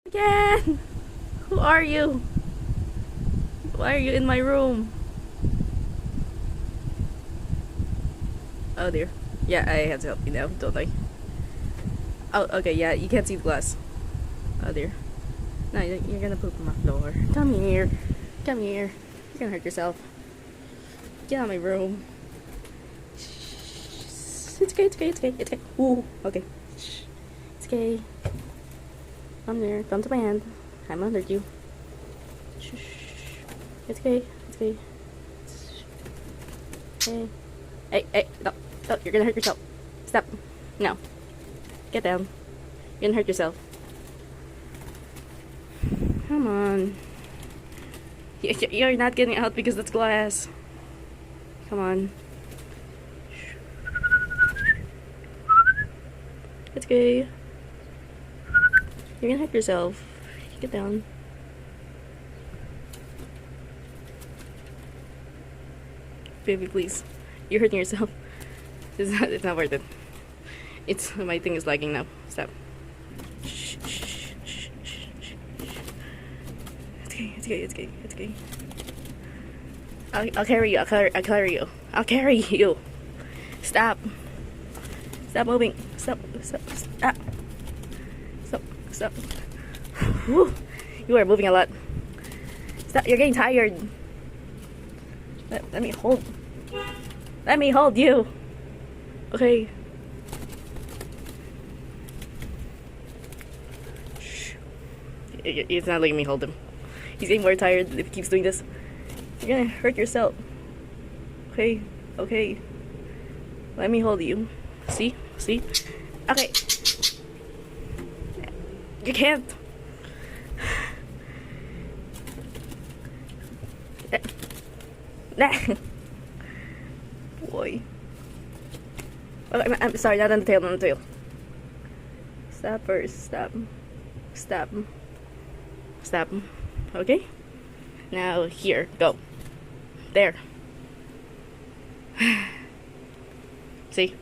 Again! Who are you? Why are you in my room? Oh dear. Yeah, I have to help you now, don't I? Oh, okay, yeah, you can't see the glass. Oh dear. No, you're gonna poop on my floor. Come here. Come here. You're gonna hurt yourself. Get out of my room. Shh. It's okay, it's okay, it's okay, it's okay. Ooh, okay. Shh. It's okay. Come there. Come to my hand. I'm gonna hurt you. Shh. It's okay. It's okay. Hey. Hey, hey. No. No, you're gonna hurt yourself. Stop. No. Get down. You're gonna hurt yourself. Come on. You're not getting out because that's glass. Come on. It's okay. You're gonna hurt yourself. Get down. Baby, please. You're hurting yourself. It's not worth it. It's my thing is lagging now. Stop. Shh, shh, shh, shh, shh. It's okay. It's okay. It's okay. It's okay. I'll carry you. I'll carry you. I'll carry you. Stop. Stop moving. Stop. Stop. Stop. Stop. Stop. Whew. You are moving a lot. Stop. You're getting tired. Let me hold. Let me hold you. Okay. Shh. He's not letting me hold him. He's getting more tired if he keeps doing this. You're gonna hurt yourself. Okay. Okay. Let me hold you. See? See? Okay. You can't. Boy. Okay, I'm sorry, not on the tail, not on the tail. Stop first. Stop. Stop. Stop. Okay? Now here. Go. There. See?